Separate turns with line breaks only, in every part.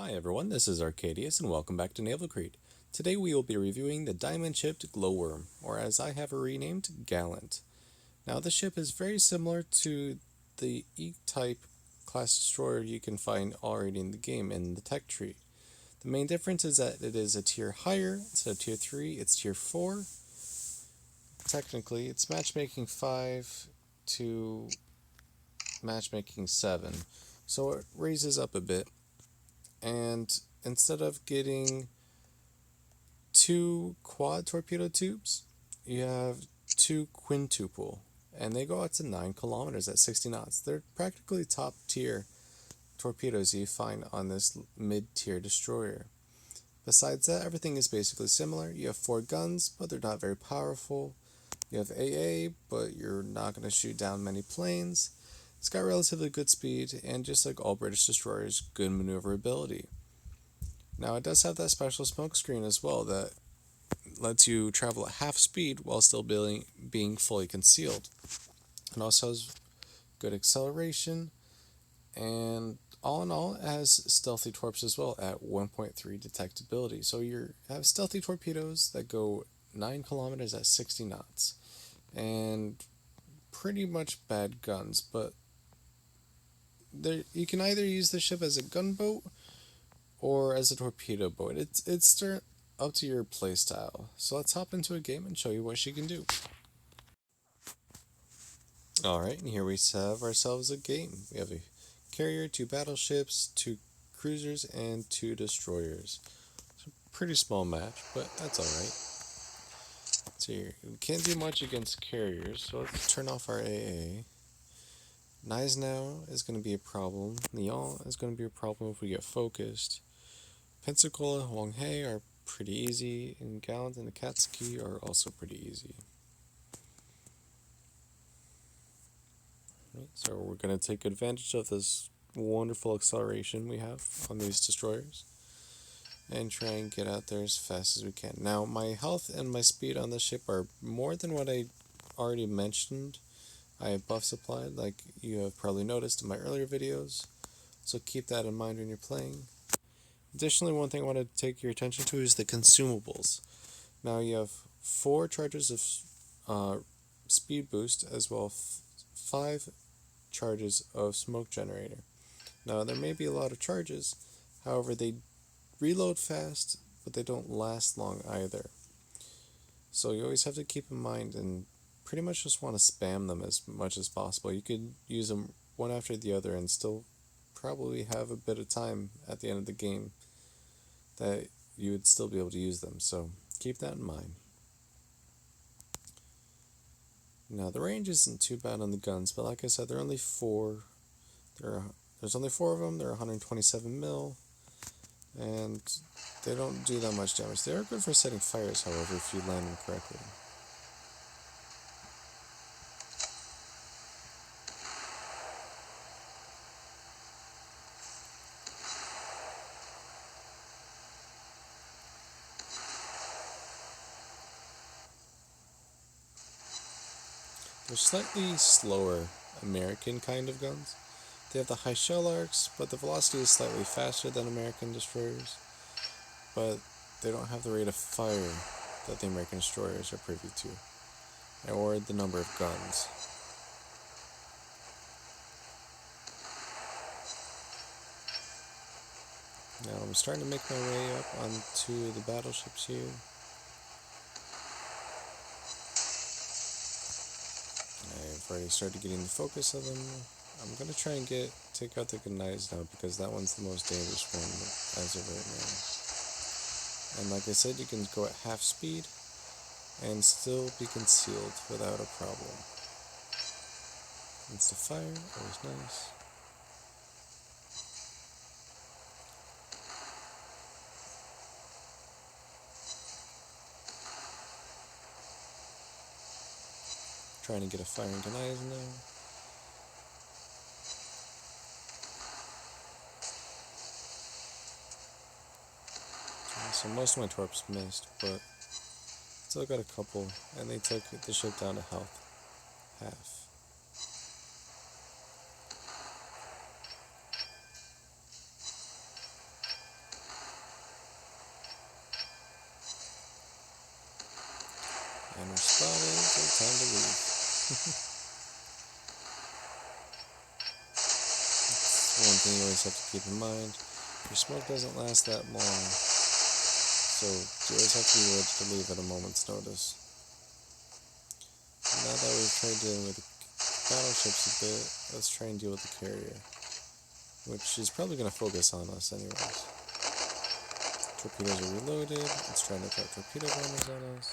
Hi everyone, this is Arcadius and welcome back to Naval. Today we will be reviewing the diamond-chipped Glowworm, or as I have her renamed, Gallant. Now this ship is very similar to the E-type class destroyer you can find already in the game in the tech tree. The main difference is that it is a tier higher. Instead of tier 3, it's tier 4. Technically, it's matchmaking 5 to matchmaking 7, so it raises up a bit. And instead of getting 2 quad torpedo tubes, you have 2 quintuple, and they go out to 9 kilometers at 60 knots. They're practically top tier torpedoes you find on this mid-tier destroyer. Besides that, everything is basically similar. You have 4 guns, but they're not very powerful. You have AA, but you're not going to shoot down many planes. It's got relatively good speed, and just like all British destroyers, good maneuverability. Now it does have that special smoke screen as well that lets you travel at half speed while still being fully concealed. It also has good acceleration, and all in all, it has stealthy torps as well at 1.3 detectability. So you have stealthy torpedoes that go 9 kilometers at 60 knots, and pretty much bad guns, but you can either use the ship as a gunboat or as a torpedo boat. It's up to your playstyle. So let's hop into a game and show you what she can do. Alright, and here we have ourselves a game. We have a carrier, 2 battleships, 2 cruisers, and 2 destroyers. It's a pretty small match, but that's alright. So we can't do much against carriers, so let's turn off our AA. Gneisenau is going to be a problem. Lyon is going to be a problem if we get focused. Pensacola and Hwanghae are pretty easy, and Gallant and Akatsuki are also pretty easy. So we're going to take advantage of this wonderful acceleration we have on these destroyers and try and get out there as fast as we can. Now, my health and my speed on this ship are more than what I already mentioned. I have buffs applied, like you have probably noticed in my earlier videos, so keep that in mind when you're playing. Additionally, one thing I want to take your attention to is the consumables. Now you have 4 charges of speed boost, as well as 5 charges of smoke generator. Now there may be a lot of charges, however they reload fast, but they don't last long either. So you always have to keep in mind and pretty much just want to spam them as much as possible. You could use them one after the other and still probably have a bit of time at the end of the game that you would still be able to use them, so keep that in mind. Now the range isn't too bad on the guns, but like I said, there are only 4. There's only 4 of them. They're 127 mil, and they don't do that much damage. They are good for setting fires, however, if you land them correctly. They're slightly slower American kind of guns. They have the high shell arcs, but the velocity is slightly faster than American destroyers. But they don't have the rate of fire that the American destroyers are privy to, or the number of guns. Now I'm starting to make my way up onto the battleships here. I've already started getting the focus of them. I'm going to try and take out the Gneisenau because that one's the most dangerous one as of right now. And like I said, you can go at half speed and still be concealed without a problem. Insta fire, always nice. Trying to get a firing Gneisenau. So most of my torps missed, but still got a couple, and they took the ship down to half. And we're spotted, so time to leave. One thing you always have to keep in mind, your smoke doesn't last that long, so you always have to be ready to leave at a moment's notice. Now that we've tried dealing with the battleships a bit, let's try and deal with the carrier, which is probably going to focus on us anyways. Torpedoes are reloaded, let's try and attack torpedo bombers on us.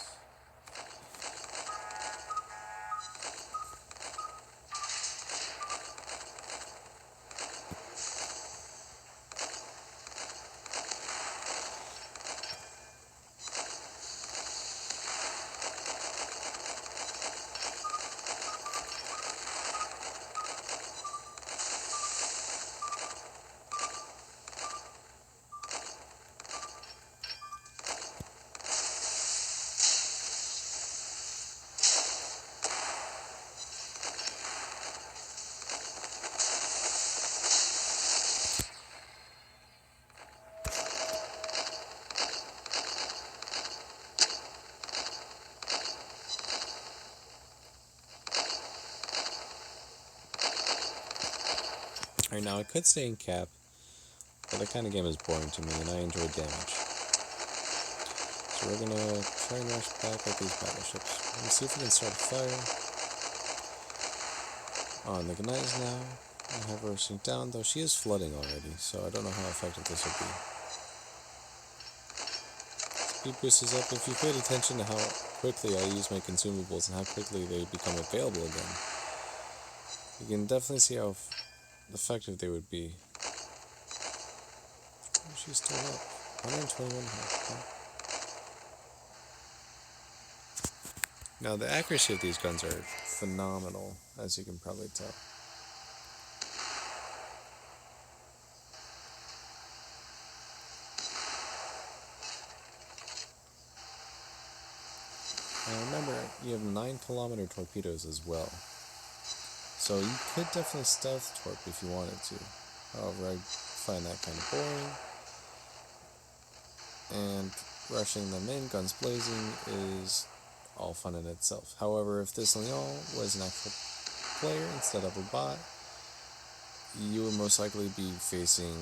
Alright, now I could stay in cap, but that kind of game is boring to me, and I enjoy damage. So we're gonna try and rush back at these battleships. Let's see if we can start a fire. On the Gallant now. I have her sink down, though she is flooding already, so I don't know how effective this will be. Speed boost is up. If you paid attention to how quickly I use my consumables and how quickly they become available again, you can definitely see how effective they would be. Oh, she's still up. 121 health. Huh? Now, the accuracy of these guns are phenomenal, as you can probably tell. Now remember, you have 9-kilometer torpedoes as well. So you could definitely stealth torp if you wanted to. However, I find that kind of boring. And rushing them in, guns blazing, is all fun in itself. However, if this Leon was an actual player instead of a bot, you would most likely be facing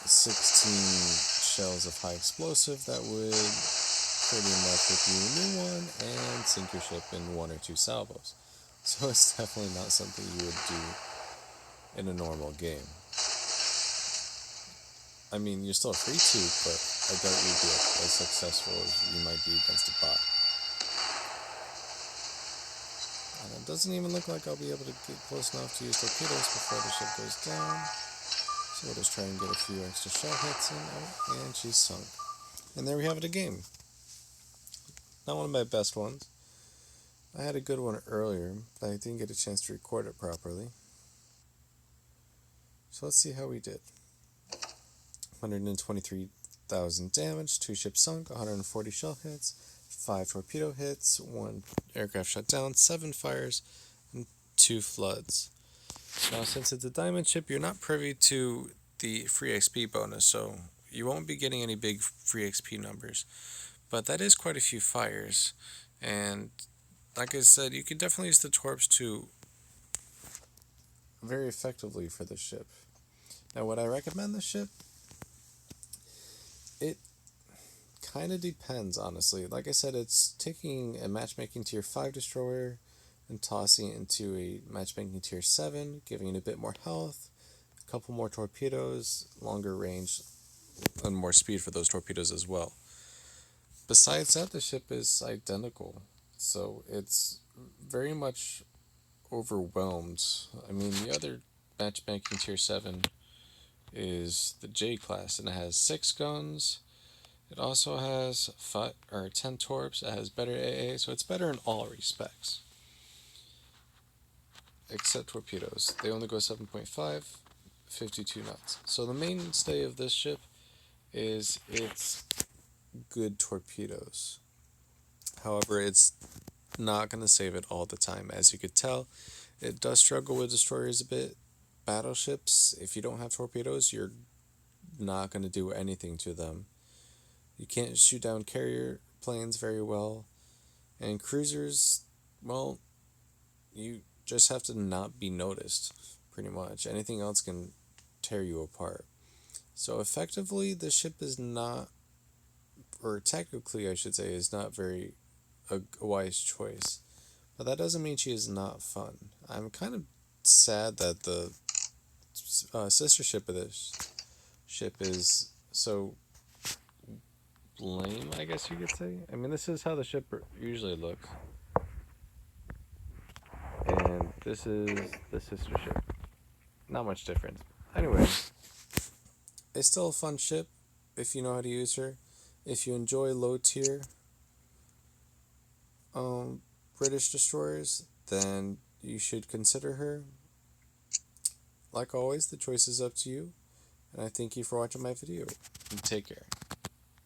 16 shells of high explosive that would pretty much rip you a new one and sink your ship in 1 or 2 salvos. So it's definitely not something you would do in a normal game. I mean, you're still free to, but I doubt you'd be as successful as you might be against a bot. And it doesn't even look like I'll be able to get close enough to use torpedoes before the ship goes down. So we'll just try and get a few extra shell hits in. Oh, and she's sunk. And there we have it, a game. Not one of my best ones. I had a good one earlier, but I didn't get a chance to record it properly. So let's see how we did. 123,000 damage, 2 ships sunk, 140 shell hits, 5 torpedo hits, 1 aircraft shut down, 7 fires, and 2 floods. Now, since it's a diamond ship, you're not privy to the free XP bonus, so you won't be getting any big free XP numbers. But that is quite a few fires, and like I said, you can definitely use the torps to very effectively for the ship. Now, would I recommend the ship? It kind of depends, honestly. Like I said, it's taking a matchmaking tier 5 destroyer and tossing it into a matchmaking tier 7, giving it a bit more health, a couple more torpedoes, longer range, and more speed for those torpedoes as well. Besides that, the ship is identical, so it's very much overwhelmed. I mean, the other matchmaking tier 7 is the J class, and it has 6 guns. It also has 10 torps. It has better AA, so it's better in all respects. Except torpedoes. They only go 7.5, 52 knots. So the mainstay of this ship is its good torpedoes. However, it's not going to save it all the time. As you could tell, it does struggle with destroyers a bit. Battleships, if you don't have torpedoes, you're not going to do anything to them. You can't shoot down carrier planes very well, And cruisers, well, you just have to not be noticed, pretty much. Anything else can tear you apart. So effectively, the ship is not, or technically, I should say, is not very a wise choice. But that doesn't mean she is not fun. I'm kind of sad that the sister ship of this ship is so lame, I guess you could say. I mean, this is how the ship usually looks. And this is the sister ship. Not much difference. Anyway, it's still a fun ship if you know how to use her. If you enjoy low tier British destroyers, then you should consider her. Like always, the choice is up to you. And I thank you for watching my video. And take care.